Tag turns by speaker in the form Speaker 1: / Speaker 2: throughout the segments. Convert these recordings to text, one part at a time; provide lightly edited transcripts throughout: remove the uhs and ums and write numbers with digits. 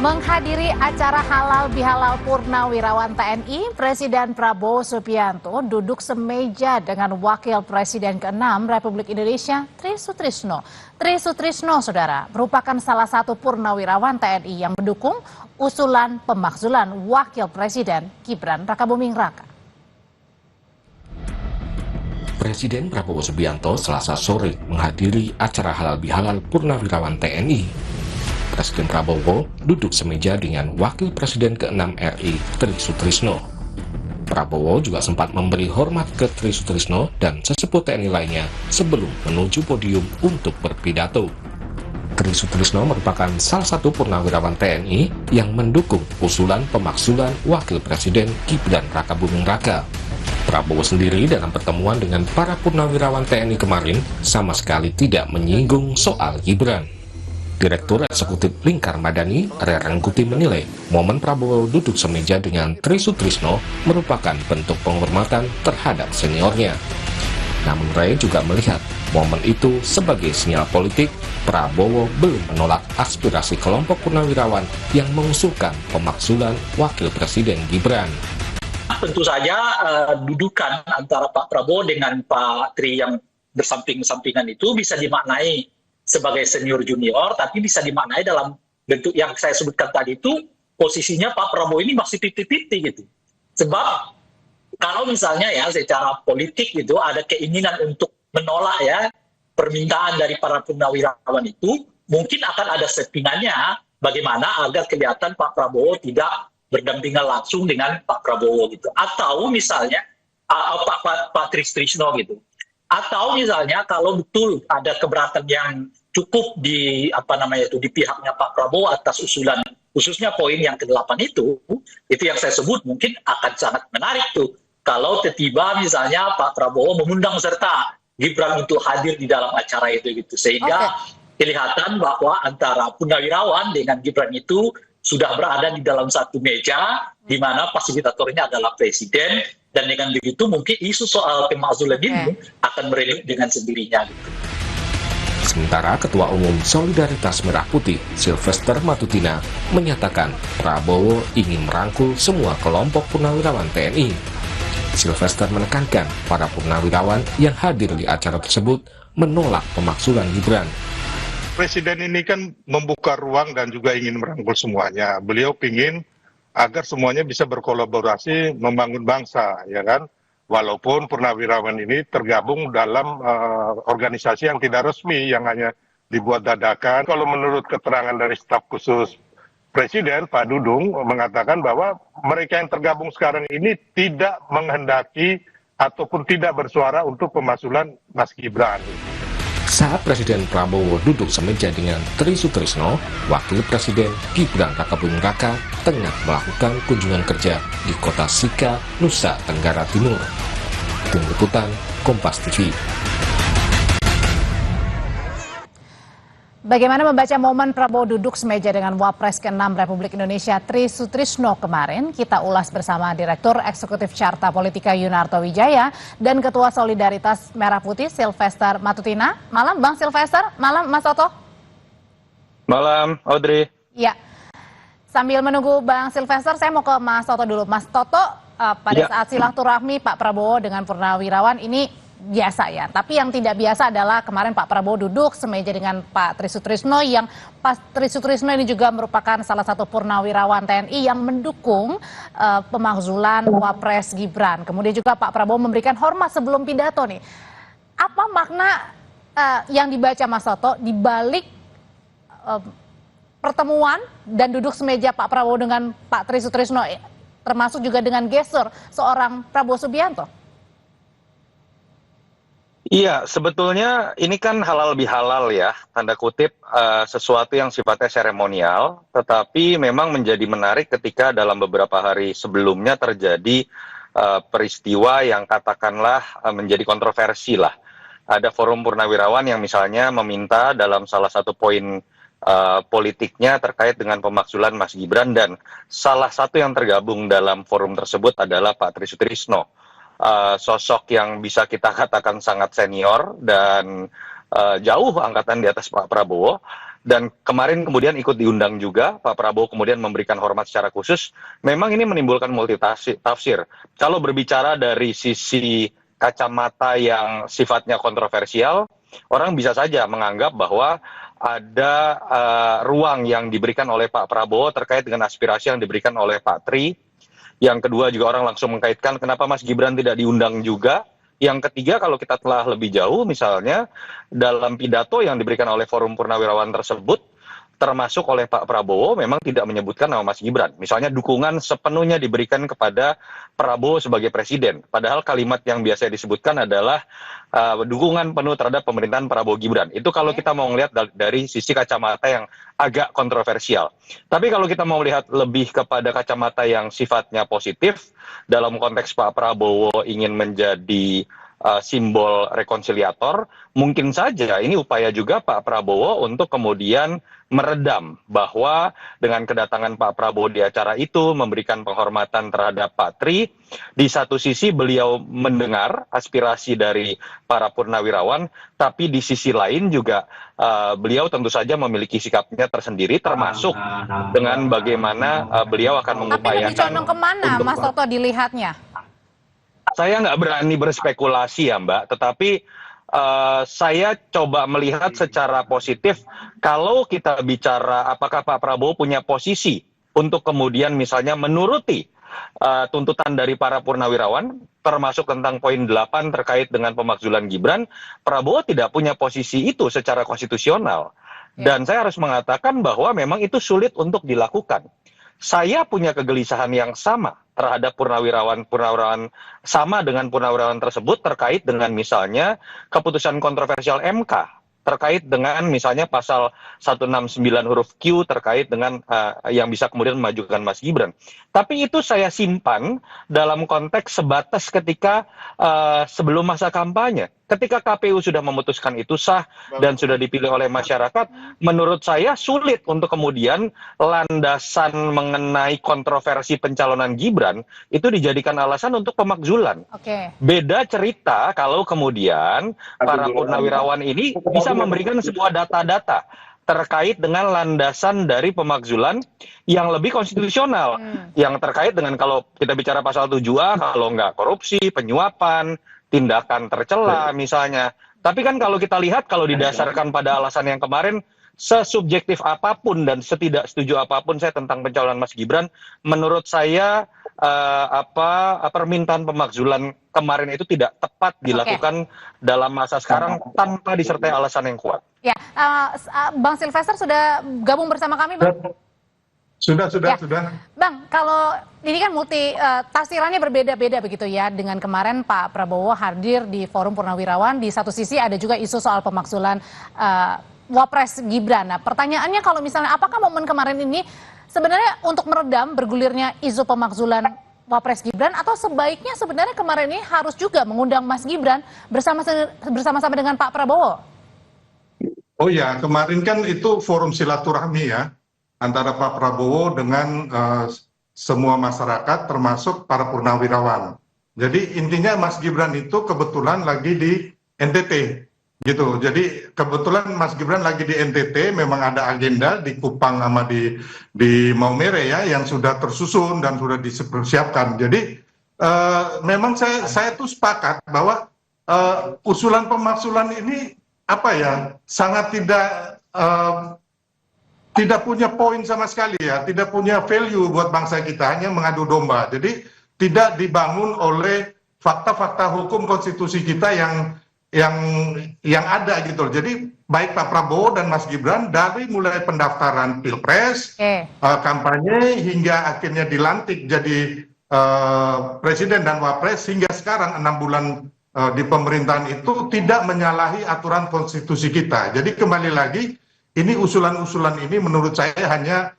Speaker 1: Menghadiri acara halal bihalal Purnawirawan TNI, Presiden Prabowo Subianto duduk semeja dengan Wakil Presiden ke-6 Republik Indonesia, Tri Sutrisno. Tri Sutrisno, saudara, merupakan salah satu Purnawirawan TNI yang mendukung usulan pemakzulan Wakil Presiden Gibran Rakabuming Raka.
Speaker 2: Presiden Prabowo Subianto Selasa sore menghadiri acara halal bihalal Purnawirawan TNI. Presiden Prabowo duduk semeja dengan Wakil Presiden ke-6 RI, Tri Sutrisno. Prabowo juga sempat memberi hormat ke Tri Sutrisno dan sesepuh TNI lainnya sebelum menuju podium untuk berpidato. Tri Sutrisno merupakan salah satu purnawirawan TNI yang mendukung usulan pemakzulan Wakil Presiden Gibran Rakabuming Raka. Prabowo sendiri dalam pertemuan dengan para purnawirawan TNI kemarin sama sekali tidak menyinggung soal Gibran. Direktur Eksekutif Lingkar Madani, Ray Rangkuti menilai momen Prabowo duduk semeja dengan Tri Sutrisno merupakan bentuk penghormatan terhadap seniornya. Namun Ray juga melihat momen itu sebagai sinyal politik. Prabowo belum menolak aspirasi kelompok purnawirawan yang mengusulkan pemakzulan Wakil Presiden Gibran.
Speaker 3: Tentu saja dudukan antara Pak Prabowo dengan Pak Tri yang bersamping-sampingan itu bisa dimaknai sebagai senior junior, tapi bisa dimaknai dalam bentuk yang saya sebutkan tadi itu, posisinya Pak Prabowo ini masih 50-50 gitu. Sebab kalau misalnya ya secara politik gitu ada keinginan untuk menolak ya permintaan dari para purnawirawan itu, mungkin akan ada settingannya bagaimana agar kelihatan Pak Prabowo tidak berdampingan langsung dengan Pak Prabowo gitu. Atau misalnya Pak Tri Sutrisno gitu. Atau misalnya kalau betul ada keberatan yang cukup di di pihaknya Pak Prabowo atas usulan, khususnya poin yang ke-8 itu yang saya sebut mungkin akan sangat menarik tuh kalau tiba-tiba misalnya Pak Prabowo mengundang serta Gibran untuk hadir di dalam acara itu gitu, sehingga kelihatan bahwa antara purnawirawan dengan Gibran itu sudah berada di dalam satu meja di mana fasilitatornya adalah presiden, dan dengan begitu mungkin isu soal pemakzulan ini akan meredup dengan sendirinya gitu.
Speaker 2: Sementara Ketua Umum Solidaritas Merah Putih, Sylvester Matutina, menyatakan Prabowo ingin merangkul semua kelompok purnawirawan TNI. Sylvester menekankan para purnawirawan yang hadir di acara tersebut menolak pemakzulan Gibran.
Speaker 4: Presiden ini kan membuka ruang dan juga ingin merangkul semuanya. Beliau ingin agar semuanya bisa berkolaborasi membangun bangsa, ya kan? Walaupun purnawirawan ini tergabung dalam organisasi yang tidak resmi, yang hanya dibuat dadakan. Kalau menurut keterangan dari staf khusus Presiden, Pak Dudung, mengatakan bahwa mereka yang tergabung sekarang ini tidak menghendaki ataupun tidak bersuara untuk pemakzulan Mas Gibran.
Speaker 2: Saat Presiden Prabowo duduk semeja dengan Tri Sutrisno, Wakil Presiden Gibran Rakabuming Raka tengah melakukan kunjungan kerja di kota Sika, Nusa Tenggara Timur. Tim Liputan, Kompas TV.
Speaker 1: Bagaimana membaca momen Prabowo duduk semeja dengan Wapres ke-6 Republik Indonesia Tri Sutrisno kemarin? Kita ulas bersama Direktur Eksekutif Carta Politika Yunarto Wijaya dan Ketua Solidaritas Merah Putih Sylvester Matutina. Malam Bang Sylvester, malam Mas Toto.
Speaker 5: Malam Audrey.
Speaker 1: Ya, sambil menunggu Bang Sylvester, saya mau ke Mas Toto dulu. Mas Toto, pada saat silaturahmi Pak Prabowo dengan purnawirawan ini biasa ya, tapi yang tidak biasa adalah kemarin Pak Prabowo duduk semeja dengan Pak Tri Sutrisno, yang Pak Tri Sutrisno ini juga merupakan salah satu purnawirawan TNI yang mendukung pemakzulan Wapres Gibran. Kemudian juga Pak Prabowo memberikan hormat sebelum pidato nih. Apa makna yang dibaca Mas Toto di balik pertemuan dan duduk semeja Pak Prabowo dengan Pak Tri Sutrisno, termasuk juga dengan gestur seorang Prabowo Subianto?
Speaker 5: Iya, sebetulnya ini kan halal bihalal ya, tanda kutip sesuatu yang sifatnya seremonial, tetapi memang menjadi menarik ketika dalam beberapa hari sebelumnya terjadi peristiwa yang katakanlah menjadi kontroversi lah. Ada forum purnawirawan yang misalnya meminta dalam salah satu poin politiknya terkait dengan pemakzulan Mas Gibran, dan salah satu yang tergabung dalam forum tersebut adalah Pak Tri Sutrisno. Sosok yang bisa kita katakan sangat senior dan jauh angkatan di atas Pak Prabowo, dan kemarin kemudian ikut diundang juga, Pak Prabowo kemudian memberikan hormat secara khusus. Memang ini menimbulkan multi tafsir. Kalau berbicara dari sisi kacamata yang sifatnya kontroversial, orang bisa saja menganggap bahwa ada ruang yang diberikan oleh Pak Prabowo terkait dengan aspirasi yang diberikan oleh Pak Tri. Yang kedua juga orang langsung mengkaitkan kenapa Mas Gibran tidak diundang juga. Yang ketiga, kalau kita telah lebih jauh, misalnya dalam pidato yang diberikan oleh Forum Purnawirawan tersebut, termasuk oleh Pak Prabowo, memang tidak menyebutkan nama Mas Gibran. Misalnya dukungan sepenuhnya diberikan kepada Prabowo sebagai presiden. Padahal kalimat yang biasa disebutkan adalah dukungan penuh terhadap pemerintahan Prabowo Gibran. Itu kalau kita mau melihat dari sisi kacamata yang agak kontroversial. Tapi kalau kita mau melihat lebih kepada kacamata yang sifatnya positif, dalam konteks Pak Prabowo ingin menjadi simbol rekonsiliator, mungkin saja ini upaya juga Pak Prabowo untuk kemudian meredam bahwa dengan kedatangan Pak Prabowo di acara itu memberikan penghormatan terhadap Pak Tri. Di satu sisi beliau mendengar aspirasi dari para purnawirawan, tapi di sisi lain juga beliau tentu saja memiliki sikapnya tersendiri, termasuk dengan bagaimana beliau akan mengupayakan.
Speaker 1: Tapi lebih condong kemana Mas Toto dilihatnya?
Speaker 5: Saya nggak berani berspekulasi ya Mbak, tetapi saya coba melihat secara positif kalau kita bicara apakah Pak Prabowo punya posisi untuk kemudian misalnya menuruti tuntutan dari para purnawirawan, termasuk tentang poin 8 terkait dengan pemakzulan Gibran. Prabowo tidak punya posisi itu secara konstitusional. Dan saya harus mengatakan bahwa memang itu sulit untuk dilakukan. Saya punya kegelisahan yang sama terhadap purnawirawan sama dengan purnawirawan tersebut terkait dengan misalnya keputusan kontroversial MK terkait dengan misalnya pasal 169 huruf Q terkait dengan yang bisa kemudian memajukan Mas Gibran. Tapi itu saya simpan dalam konteks sebatas ketika sebelum masa kampanye. Ketika KPU sudah memutuskan itu sah dan sudah dipilih oleh masyarakat, menurut saya sulit untuk kemudian landasan mengenai kontroversi pencalonan Gibran itu dijadikan alasan untuk pemakzulan. Beda cerita kalau kemudian para purnawirawan ini bisa memberikan sebuah data-data terkait dengan landasan dari pemakzulan yang lebih konstitusional, yang terkait dengan kalau kita bicara pasal 7A, kalau nggak korupsi, penyuapan, tindakan tercela misalnya. Tapi kan kalau kita lihat, kalau didasarkan pada alasan yang kemarin, sesubjektif apapun dan setidak setuju apapun saya tentang pencalonan Mas Gibran, menurut saya permintaan pemakzulan kemarin itu tidak tepat dilakukan dalam masa sekarang tanpa disertai alasan yang kuat.
Speaker 1: Ya, Bang Silvester sudah gabung bersama kami, Bang?
Speaker 4: Sudah.
Speaker 1: Bang, kalau ini kan tafsirannya berbeda-beda begitu ya, dengan kemarin Pak Prabowo hadir di Forum Purnawirawan, di satu sisi ada juga isu soal pemakzulan Wapres Gibran. Nah, pertanyaannya kalau misalnya apakah momen kemarin ini sebenarnya untuk meredam bergulirnya isu pemakzulan Wapres Gibran, atau sebaiknya sebenarnya kemarin ini harus juga mengundang Mas Gibran bersama-sama dengan Pak Prabowo?
Speaker 6: Oh ya, kemarin kan itu forum silaturahmi ya, antara Pak Prabowo dengan semua masyarakat termasuk para purnawirawan. Jadi intinya Mas Gibran itu kebetulan lagi di NTT gitu. Jadi kebetulan Mas Gibran lagi di NTT, memang ada agenda di Kupang sama di Maumere ya yang sudah tersusun dan sudah dipersiapkan. Jadi memang saya tuh sepakat bahwa usulan pemakzulan ini sangat tidak punya poin sama sekali ya, tidak punya value buat bangsa kita, hanya mengadu domba. Jadi tidak dibangun oleh fakta-fakta hukum konstitusi kita yang ada gitu. Jadi baik Pak Prabowo dan Mas Gibran dari mulai pendaftaran Pilpres, kampanye hingga akhirnya dilantik jadi presiden dan wapres hingga sekarang 6 bulan di pemerintahan itu tidak menyalahi aturan konstitusi kita. Jadi kembali lagi, ini usulan-usulan ini menurut saya hanya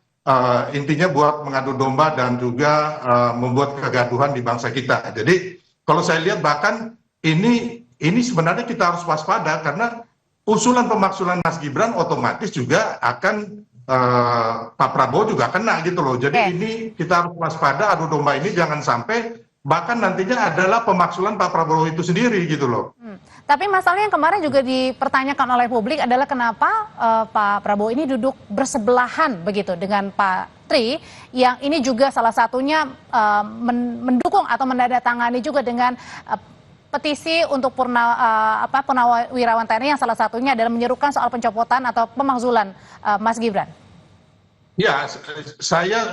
Speaker 6: intinya buat mengadu domba dan juga membuat kegaduhan di bangsa kita. Jadi kalau saya lihat bahkan ini sebenarnya kita harus waspada karena usulan pemakzulan Mas Gibran otomatis juga akan Pak Prabowo juga kena gitu loh. Jadi ini kita harus waspada, adu domba ini jangan sampai bahkan nantinya adalah pemakzulan Pak Prabowo itu sendiri gitu loh.
Speaker 1: Tapi masalahnya yang kemarin juga dipertanyakan oleh publik adalah kenapa Pak Prabowo ini duduk bersebelahan begitu dengan Pak Tri, yang ini juga salah satunya mendukung atau menandatangani juga dengan petisi untuk Purnawirawan TNI yang salah satunya adalah menyerukan soal pencopotan atau pemakzulan Mas Gibran.
Speaker 6: Ya,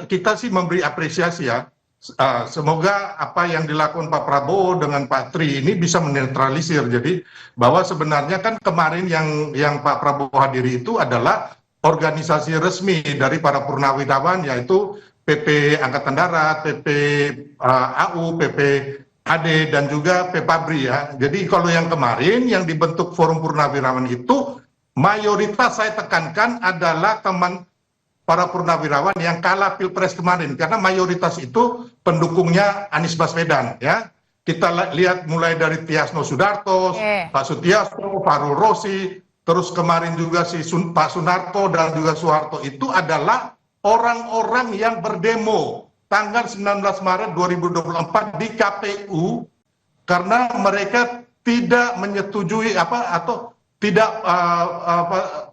Speaker 6: kita sih memberi apresiasi ya. Semoga apa yang dilakukan Pak Prabowo dengan Pak Tri ini bisa menetralisir. Jadi bahwa sebenarnya kan kemarin yang Pak Prabowo hadiri itu adalah organisasi resmi dari para purnawirawan, yaitu PP Angkatan Darat, PP AU, PP AD, dan juga PPABRI ya. Jadi kalau yang kemarin yang dibentuk Forum Purnawirawan itu mayoritas saya tekankan adalah teman para purnawirawan yang kalah Pilpres kemarin, karena mayoritas itu pendukungnya Anies Baswedan ya. Kita lihat mulai dari Tiasno Sudarto, Pak Sutiasto, Farul Rosi, terus kemarin juga Pak Sunarto dan juga Soeharto, itu adalah orang-orang yang berdemo tanggal 19 Maret 2024 di KPU karena mereka tidak menyetujui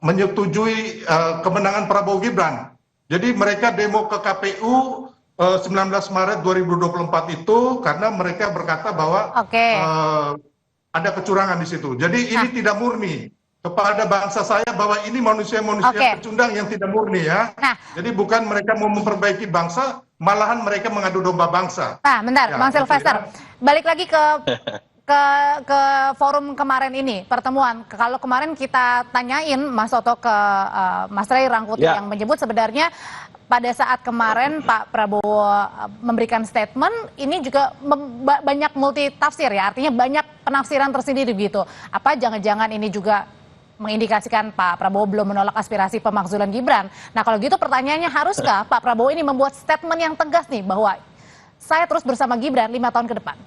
Speaker 6: menyetujui kemenangan Prabowo Gibran. Jadi mereka demo ke KPU 19 Maret 2024 itu karena mereka berkata bahwa ada kecurangan di situ. Jadi ini tidak murni. Kepada bangsa saya bahwa ini manusia-manusia pecundang yang tidak murni ya. Jadi bukan mereka mau memperbaiki bangsa, malahan mereka mengadu domba bangsa.
Speaker 1: Nah, bentar, Bang Sylvester. Balik lagi ke forum kemarin ini, pertemuan. Kalau kemarin kita tanyain Mas Toto ke Mas Ray Rangkuti yang menyebut sebenarnya pada saat kemarin Pak Prabowo memberikan statement, ini juga banyak multi tafsir ya, artinya banyak penafsiran tersendiri gitu. Apa jangan-jangan ini juga mengindikasikan Pak Prabowo belum menolak aspirasi pemakzulan Gibran. Nah kalau gitu pertanyaannya, haruskah Pak Prabowo ini membuat statement yang tegas nih bahwa saya terus bersama Gibran 5 tahun ke depan?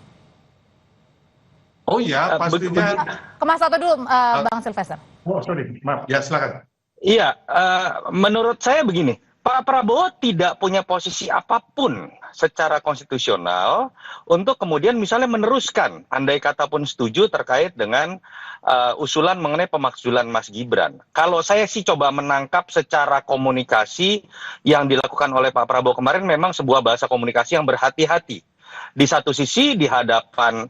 Speaker 6: Oh iya, pastinya.
Speaker 1: Ke Mas Toto dulu, Bang Sylvester.
Speaker 6: Oh sorry, maaf. Ya silakan.
Speaker 5: Iya, menurut saya begini, Pak Prabowo tidak punya posisi apapun secara konstitusional untuk kemudian misalnya meneruskan, andai kata pun setuju terkait dengan usulan mengenai pemakzulan Mas Gibran. Kalau saya sih coba menangkap secara komunikasi yang dilakukan oleh Pak Prabowo kemarin memang sebuah bahasa komunikasi yang berhati-hati. Di satu sisi di hadapan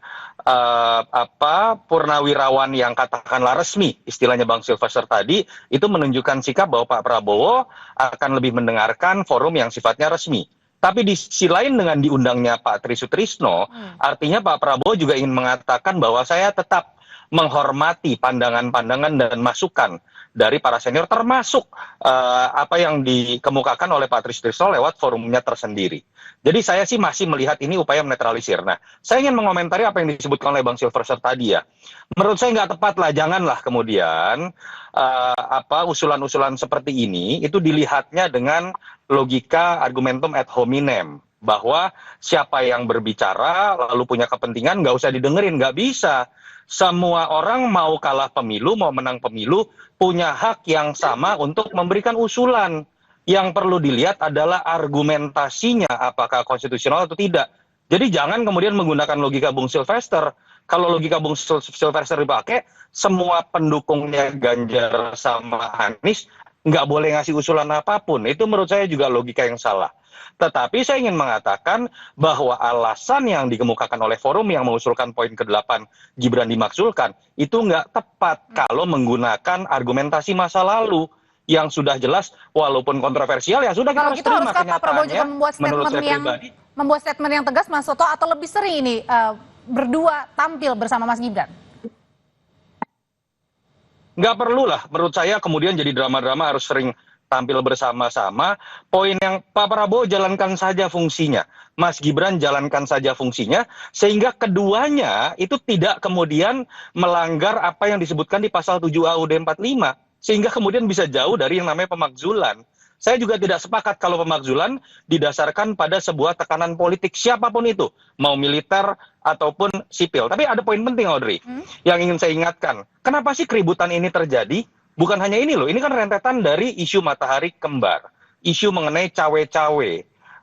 Speaker 5: purnawirawan yang katakanlah resmi, istilahnya Bang Sylvester tadi, itu menunjukkan sikap bahwa Pak Prabowo akan lebih mendengarkan forum yang sifatnya resmi. Tapi di sisi lain dengan diundangnya Pak Tri Sutrisno, artinya Pak Prabowo juga ingin mengatakan bahwa saya tetap menghormati pandangan-pandangan dan masukan dari para senior, termasuk apa yang dikemukakan oleh Pak Tri Sutrisno lewat forumnya tersendiri. Jadi saya sih masih melihat ini upaya menetralisir. Nah, saya ingin mengomentari apa yang disebutkan oleh Bang Sylvester tadi ya. Menurut saya nggak tepat lah, janganlah kemudian usulan-usulan seperti ini itu dilihatnya dengan logika argumentum ad hominem, bahwa siapa yang berbicara lalu punya kepentingan nggak usah didengerin, nggak bisa. Semua orang mau kalah pemilu, mau menang pemilu, punya hak yang sama untuk memberikan usulan. Yang perlu dilihat adalah argumentasinya, apakah konstitusional atau tidak. Jadi jangan kemudian menggunakan logika Bung Sylvester. Kalau logika Bung Sylvester dipakai, semua pendukungnya Ganjar sama Anies nggak boleh ngasih usulan apapun. Itu menurut saya juga logika yang salah. Tetapi saya ingin mengatakan bahwa alasan yang dikemukakan oleh forum yang mengusulkan poin ke-8 Gibran dimakzulkan itu nggak tepat kalau menggunakan argumentasi masa lalu yang sudah jelas walaupun kontroversial ya sudah kita harus terima kenyataannya. Pak Prabowo juga
Speaker 1: membuat statement yang tegas, Mas Toto, atau lebih sering ini berdua tampil bersama Mas Gibran?
Speaker 5: Nggak perlu lah, menurut saya kemudian jadi drama-drama harus sering tampil bersama-sama. Poin yang Pak Prabowo jalankan saja fungsinya, Mas Gibran jalankan saja fungsinya, sehingga keduanya itu tidak kemudian melanggar apa yang disebutkan di pasal 7 AUD 45, sehingga kemudian bisa jauh dari yang namanya pemakzulan. Saya juga tidak sepakat kalau pemakzulan didasarkan pada sebuah tekanan politik siapapun itu, mau militer ataupun sipil. Tapi ada poin penting, Audrey, yang ingin saya ingatkan. Kenapa sih keributan ini terjadi? Bukan hanya ini loh, ini kan rentetan dari isu matahari kembar, isu mengenai cawe-cawe,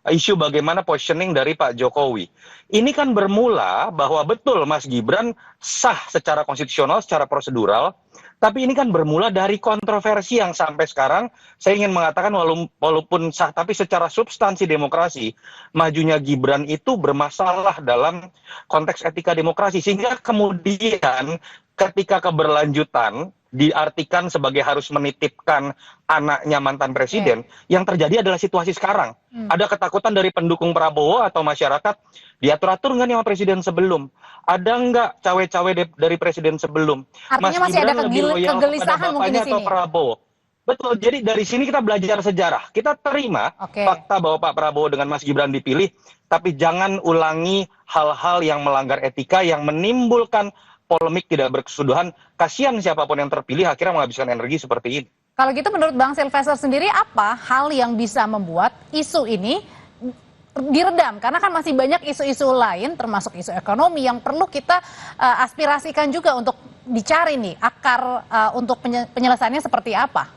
Speaker 5: isu bagaimana positioning dari Pak Jokowi. Ini kan bermula bahwa betul Mas Gibran sah secara konstitusional, secara prosedural, tapi ini kan bermula dari kontroversi yang sampai sekarang saya ingin mengatakan walaupun sah, tapi secara substansi demokrasi, majunya Gibran itu bermasalah dalam konteks etika demokrasi. Sehingga kemudian ketika keberlanjutan diartikan sebagai harus menitipkan anaknya mantan presiden, yang terjadi adalah situasi sekarang. Ada ketakutan dari pendukung Prabowo atau masyarakat, diatur-atur nggak nih sama presiden sebelum? Ada nggak cawe-cawe dari presiden sebelum?
Speaker 1: Artinya masih ada kegelisahan mungkin di sini.
Speaker 5: Prabowo. Betul, jadi dari sini kita belajar sejarah. Kita terima fakta bahwa Pak Prabowo dengan Mas Gibran dipilih, tapi jangan ulangi hal-hal yang melanggar etika, yang menimbulkan polemik tidak berkesudahan. Kasihan siapapun yang terpilih akhirnya menghabiskan energi seperti ini.
Speaker 1: Kalau gitu menurut Bang Silvester sendiri, apa hal yang bisa membuat isu ini diredam? Karena kan masih banyak isu-isu lain termasuk isu ekonomi yang perlu kita aspirasikan juga untuk dicari nih akar untuk penyelesaiannya seperti apa?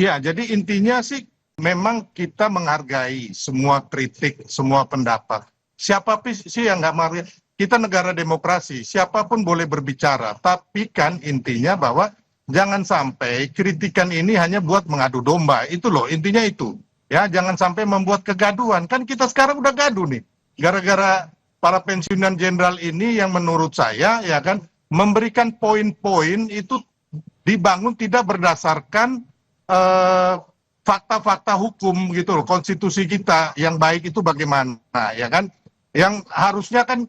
Speaker 6: Ya, jadi intinya sih memang kita menghargai semua kritik, semua pendapat. Siapa sih yang nggak menghargai? Kita negara demokrasi, siapapun boleh berbicara. Tapi kan intinya bahwa jangan sampai kritikan ini hanya buat mengadu domba. Itu loh, intinya itu. Ya, jangan sampai membuat kegaduhan. Kan kita sekarang udah gaduh nih. Gara-gara para pensiunan jenderal ini yang menurut saya ya kan memberikan poin-poin itu dibangun tidak berdasarkan fakta-fakta hukum gitu loh. Konstitusi kita yang baik itu bagaimana ya kan? Yang harusnya kan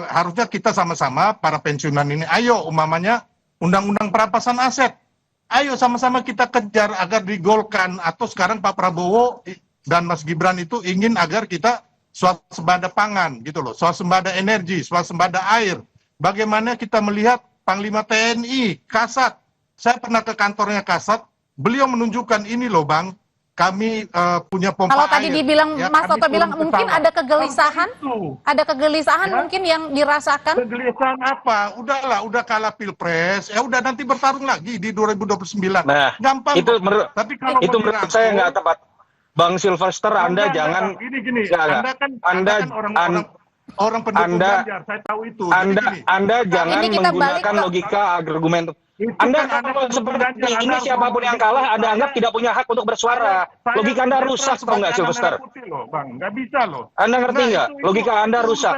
Speaker 6: harusnya kita sama-sama para pensiunan ini, ayo umpamanya undang-undang perampasan aset, ayo sama-sama kita kejar agar digolkan. Atau sekarang Pak Prabowo dan Mas Gibran itu ingin agar kita swasembada pangan gitu loh, swasembada energi, swasembada air. Bagaimana kita melihat Panglima TNI, Kasat, saya pernah ke kantornya Kasat, beliau menunjukkan ini loh Bang, kami punya pompa air.
Speaker 1: Kalau tadi dibilang, ya, Mas Toto bilang mungkin ada kegelisahan, mungkin yang dirasakan.
Speaker 6: Kegelisahan apa? Udahlah, udah kalah pilpres, ya udah nanti bertarung lagi di 2029.
Speaker 5: Nah,
Speaker 6: gampang.
Speaker 5: Tapi kalau itu menurut saya nggak tepat. Bang Silvester, Anda jangan.
Speaker 6: Gini. Anda kan orang pendukung Ganjar, saya tahu itu.
Speaker 5: Anda jangan menggunakan logika argumen. Anda kalau seperti ini siapapun yang kalah Anda anggap tidak punya hak untuk bersuara. Logika Anda rusak, tahu nggak Silvester?
Speaker 6: Nggak bisa loh.
Speaker 5: Anda ngerti nggak? Logika Anda rusak.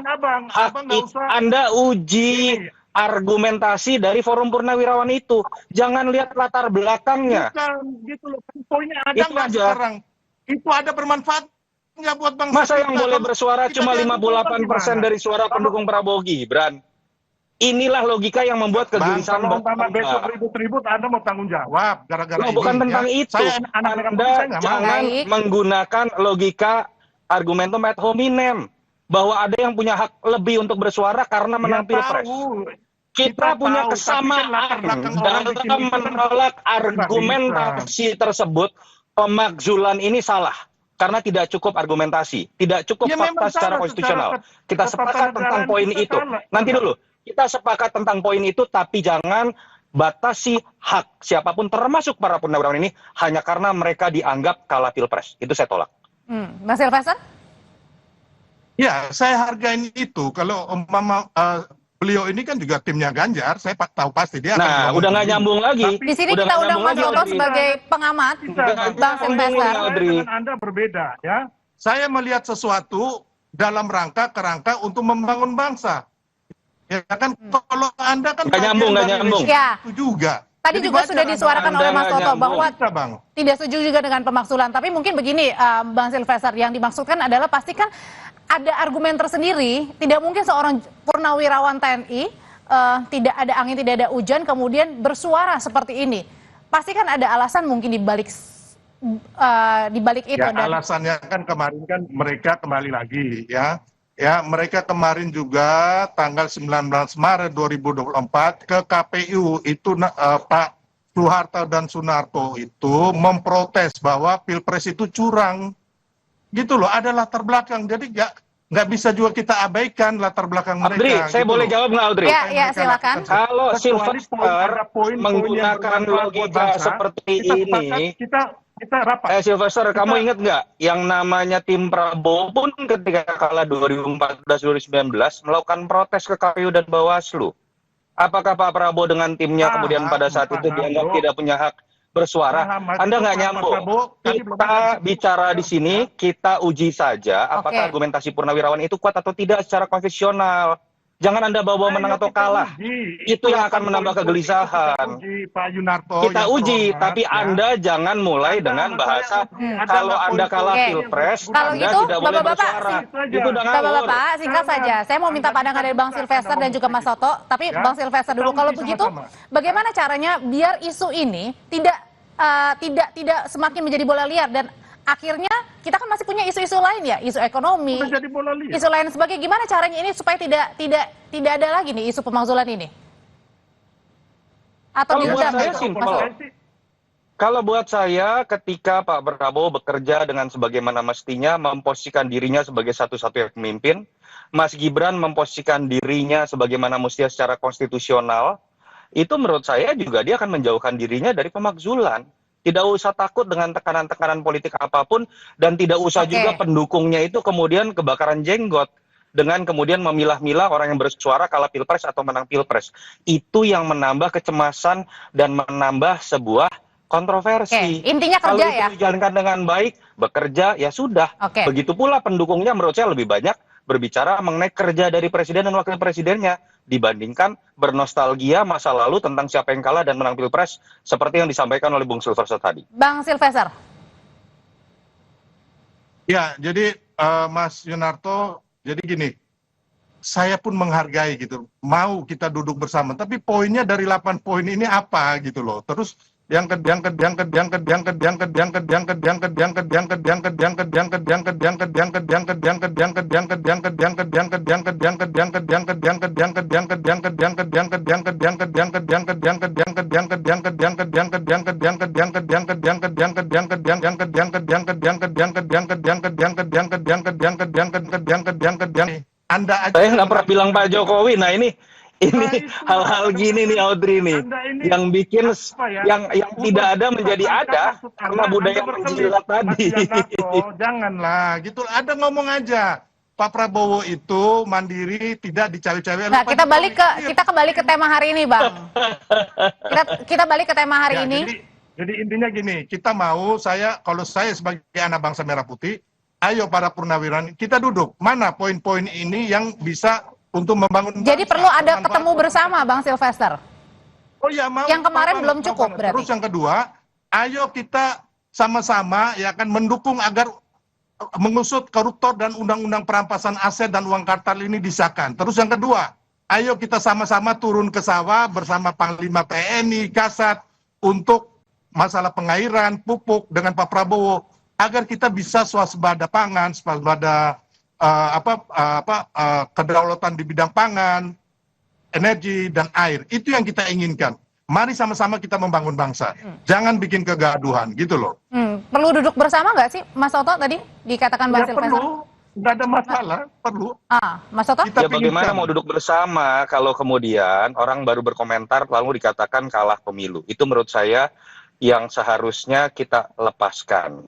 Speaker 5: Anda uji argumentasi dari Forum Purnawirawan itu. Jangan lihat latar belakangnya.
Speaker 6: Bukan, gitu loh. Poinnya ada nggak sekarang? Itu ada bermanfaatnya buat bangsa.
Speaker 5: Masa yang boleh bersuara cuma 58% dari suara pendukung Prabowo Gibran? Inilah logika yang membuat kegelisahan.
Speaker 6: Kalau besok ribut-ribut, Anda mau tanggung jawab gara-gara ini.
Speaker 5: Bukan tentang itu. Anda jangan menggunakan logika argumentum ad hominem bahwa ada yang punya hak lebih untuk bersuara karena menang pilpres. Kita punya kesamaan dalam menolak argumentasi tersebut. Pemakzulan ini salah karena tidak cukup argumentasi, tidak cukup fakta secara konstitusional. Kita sepakat tentang poin itu. Nanti dulu. Kita sepakat tentang poin itu, tapi jangan batasi hak siapapun, termasuk para purnawirawan ini, hanya karena mereka dianggap kalah pilpres. Itu saya tolak.
Speaker 1: Mas Silvester?
Speaker 6: Ya, saya hargain itu. Kalau umpama beliau ini kan juga timnya Ganjar, saya tahu pasti dia akan.
Speaker 5: Udah nggak nyambung lagi.
Speaker 1: Di sini kita undang Mas Toto sebagai pengamat, Bang Silvester.
Speaker 6: Dengan Anda berbeda, ya. Saya melihat sesuatu dalam kerangka untuk membangun bangsa. Ya kan, kalau Anda kan
Speaker 5: nggak nyambung.
Speaker 1: Ya.
Speaker 6: Itu juga.
Speaker 1: Tadi juga sudah disuarakan oleh Mas Toto bahwa tidak setuju juga dengan pemakzulan. Tapi mungkin begini, Bang Silvester, yang dimaksudkan adalah pastikan ada argumen tersendiri. Tidak mungkin seorang purnawirawan TNI tidak ada angin, tidak ada hujan, kemudian bersuara seperti ini. Pasti kan ada alasan mungkin di balik itu.
Speaker 6: Ya, alasannya kan kemarin kan mereka kembali lagi ya. Ya, mereka kemarin juga tanggal 19 Maret 2024 ke KPU itu Pak Soeharto dan Sunarto itu memprotes bahwa pilpres itu curang. Gitu loh, ada latar belakang. Jadi nggak bisa juga kita abaikan latar belakang
Speaker 5: Audrey,
Speaker 6: mereka.
Speaker 5: saya
Speaker 6: gitu
Speaker 5: boleh
Speaker 6: loh.
Speaker 5: jawab nggak, Audrey?
Speaker 1: Ya,
Speaker 6: Apa yang
Speaker 1: ya,
Speaker 6: mereka
Speaker 1: silakan.
Speaker 6: lakukan.
Speaker 5: Kalau
Speaker 6: Kecuali
Speaker 5: Sylvester
Speaker 6: ada poin-poin yang
Speaker 5: menggunakan
Speaker 6: bermanfaat buat
Speaker 5: logika
Speaker 6: bangsa,
Speaker 5: seperti
Speaker 6: kita sepakat,
Speaker 5: ini,
Speaker 6: kita rapat.
Speaker 5: Sylvester,
Speaker 6: Kita-
Speaker 5: kamu ingat nggak yang namanya tim Prabowo pun ketika kalah 2014-2019 melakukan protes ke KPU dan Bawaslu. Apakah Pak Prabowo dengan timnya kemudian pada saat itu dianggap
Speaker 6: bro.
Speaker 5: tidak punya hak bersuara?
Speaker 6: Paham, Mas.
Speaker 5: Anda nggak
Speaker 6: Pak
Speaker 5: nyambung.
Speaker 6: Prabowo, kami belum
Speaker 5: Kita
Speaker 6: ada
Speaker 5: bicara di sini, kita uji saja apakah
Speaker 1: Oke.
Speaker 5: argumentasi Purnawirawan itu kuat atau tidak secara konstitusional. Jangan Anda bawa menang atau kalah. Itu yang akan menambah kegelisahan.
Speaker 6: Pak Yunarto.
Speaker 5: Kita
Speaker 6: yang
Speaker 5: uji,
Speaker 6: terhormat,
Speaker 5: tapi
Speaker 6: ya.
Speaker 5: Anda jangan mulai dengan bahasa kalau Anda kalah
Speaker 1: Oke.
Speaker 5: Pilpres,
Speaker 1: Kalau
Speaker 5: Anda
Speaker 1: gitu,
Speaker 5: tidak boleh
Speaker 1: Bapak-bapak,
Speaker 5: bersuara.
Speaker 6: sing-
Speaker 5: Itu udah ngawur.
Speaker 1: Bapak-bapak, singkat saja. Saya mau minta pandangan dari Bang Sylvester dan juga Mas Toto. Tapi
Speaker 6: Ya,
Speaker 1: Bang Sylvester dulu.
Speaker 6: kita
Speaker 1: Kalau
Speaker 6: uji
Speaker 1: begitu,
Speaker 6: sama-sama.
Speaker 1: bagaimana caranya biar isu ini tidak semakin menjadi bola liar dan akhirnya kita kan masih punya isu-isu lain ya, isu ekonomi,
Speaker 6: Udah jadi bola liar.
Speaker 1: isu lain sebagainya. Gimana caranya ini supaya tidak ada lagi nih isu pemakzulan ini? Atau
Speaker 5: Kalau buat
Speaker 1: diredam
Speaker 5: saya
Speaker 1: gitu,
Speaker 5: simpel.
Speaker 1: Mas Toto?
Speaker 5: Kalau buat saya, ketika Pak Prabowo bekerja dengan sebagaimana mestinya, memposisikan dirinya sebagai satu-satunya pemimpin, Mas Gibran memposisikan dirinya sebagaimana mestinya secara konstitusional, itu menurut saya juga dia akan menjauhkan dirinya dari pemakzulan. Tidak usah takut dengan tekanan-tekanan politik apapun, dan tidak usah
Speaker 1: Oke.
Speaker 5: juga pendukungnya itu kemudian kebakaran jenggot, dengan kemudian memilah-milah orang yang bersuara kalah Pilpres atau menang Pilpres. Itu yang menambah kecemasan dan menambah sebuah kontroversi.
Speaker 1: Oke, intinya
Speaker 5: Kalau
Speaker 1: kerja
Speaker 5: itu
Speaker 1: ya.
Speaker 5: dijalankan dengan baik, bekerja, ya sudah.
Speaker 1: Oke.
Speaker 5: Begitu pula pendukungnya menurut saya lebih banyak berbicara mengenai kerja dari presiden dan wakil presidennya dibandingkan bernostalgia masa lalu tentang siapa yang kalah dan menang Pilpres seperti yang disampaikan oleh Bung Sylvester tadi.
Speaker 1: Bang Sylvester.
Speaker 6: Ya, jadi Mas Yunarto, jadi gini, saya pun menghargai gitu, mau kita duduk bersama, tapi poinnya dari 8 poin ini apa gitu loh. Terus Anda aja
Speaker 5: Saya nggak pernah bilang Pak Jokowi. Nah ini
Speaker 6: Nah, itu
Speaker 5: hal-hal gini nih Audrey nih,
Speaker 6: Anda ini
Speaker 5: yang bikin
Speaker 6: apa ya?
Speaker 5: yang tidak ada menjadi ada
Speaker 6: Maksud
Speaker 5: karena
Speaker 6: Anda
Speaker 5: budaya
Speaker 6: berkelit,
Speaker 5: menjilat tadi.
Speaker 6: Mas Yunarto, janganlah gitu. Ada ngomong aja. Pak Prabowo itu mandiri, tidak dicawe-cawe.
Speaker 1: Nah, kita kembali ke tema hari ini, Bang. Kita balik ke tema hari
Speaker 6: Ya,
Speaker 1: ini.
Speaker 6: Jadi intinya gini, kalau saya sebagai anak bangsa merah putih, ayo para purnawirawan, kita duduk. Mana poin-poin ini yang bisa untuk membangun
Speaker 1: Jadi
Speaker 6: bangsa,
Speaker 1: perlu ada
Speaker 6: bermanfaat
Speaker 1: ketemu
Speaker 6: untuk
Speaker 1: bersama, Bang Sylvester.
Speaker 6: Oh ya, mau.
Speaker 1: Yang kemarin
Speaker 6: mau
Speaker 1: belum
Speaker 6: banget,
Speaker 1: cukup
Speaker 6: mau banget.
Speaker 1: berarti.
Speaker 6: Terus yang kedua, ayo kita sama-sama ya kan mendukung agar mengusut koruptor dan undang-undang perampasan aset dan uang kartal ini disahkan. Terus yang kedua, ayo kita sama-sama turun ke sawah bersama Panglima TNI, Kasat untuk masalah pengairan, pupuk dengan Pak Prabowo agar kita bisa swasembada pangan, swasembada kedaulatan di bidang pangan, energi dan air. Itu yang kita inginkan. Mari sama-sama kita membangun bangsa. Jangan bikin kegaduhan gitu loh.
Speaker 1: Perlu duduk bersama nggak sih, Mas Toto tadi dikatakan Bang
Speaker 6: Ya
Speaker 1: Sylvester?
Speaker 6: perlu, nggak ada masalah, perlu.
Speaker 1: Mas Toto?
Speaker 6: Kita
Speaker 5: Ya bagaimana
Speaker 6: pilihkan.
Speaker 5: mau duduk bersama kalau kemudian orang baru berkomentar lalu dikatakan kalah pemilu. Itu menurut saya yang seharusnya kita lepaskan.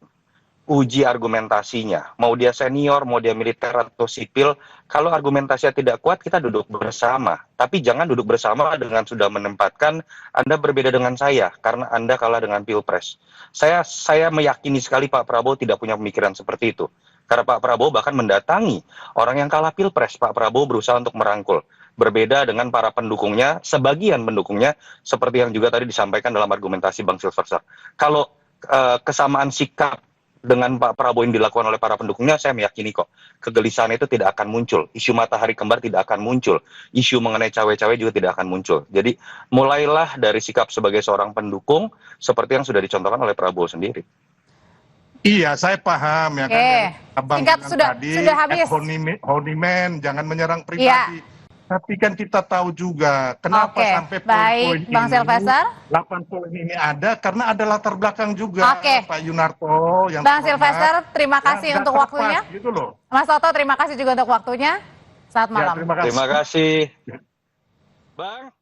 Speaker 5: Uji argumentasinya, mau dia senior, mau dia militer atau sipil, kalau argumentasinya tidak kuat, kita duduk bersama. Tapi jangan duduk bersama dengan sudah menempatkan Anda berbeda dengan saya, karena Anda kalah dengan Pilpres. Saya meyakini sekali Pak Prabowo tidak punya pemikiran seperti itu. Karena Pak Prabowo bahkan mendatangi orang yang kalah Pilpres, Pak Prabowo berusaha untuk merangkul. Berbeda dengan para pendukungnya, sebagian pendukungnya, seperti yang juga tadi disampaikan dalam argumentasi Bang Sylvester. Kalau kesamaan sikap dengan Pak Prabowo yang dilakukan oleh para pendukungnya, saya meyakini kok kegelisahan itu tidak akan muncul. Isu matahari kembar tidak akan muncul. Isu mengenai cawe-cawe juga tidak akan muncul. Jadi mulailah dari sikap sebagai seorang pendukung seperti yang sudah dicontohkan oleh Prabowo sendiri.
Speaker 6: Iya, saya paham ya kan.
Speaker 1: Oke.
Speaker 6: Yang Abang
Speaker 1: Singkat,
Speaker 6: bilang
Speaker 1: sudah
Speaker 6: tadi,
Speaker 1: habis.
Speaker 6: honeyman, jangan menyerang pribadi. tapi kan kita tahu juga kenapa
Speaker 1: Oke,
Speaker 6: sampai
Speaker 1: baik,
Speaker 6: poin-poin
Speaker 1: Bang
Speaker 6: ini,
Speaker 1: Silvester.
Speaker 6: 8 poin ini ada karena ada latar belakang juga
Speaker 1: Oke.
Speaker 6: Pak Yunarto yang
Speaker 1: Bang
Speaker 6: terhormat.
Speaker 1: Silvester, terima kasih
Speaker 6: Ya, nggak
Speaker 1: untuk
Speaker 6: terlepas,
Speaker 1: waktunya.
Speaker 6: gitu loh.
Speaker 1: Mas Toto, terima kasih juga untuk waktunya. Selamat
Speaker 6: Ya,
Speaker 1: malam.
Speaker 6: terima kasih.
Speaker 5: Terima kasih. Bang.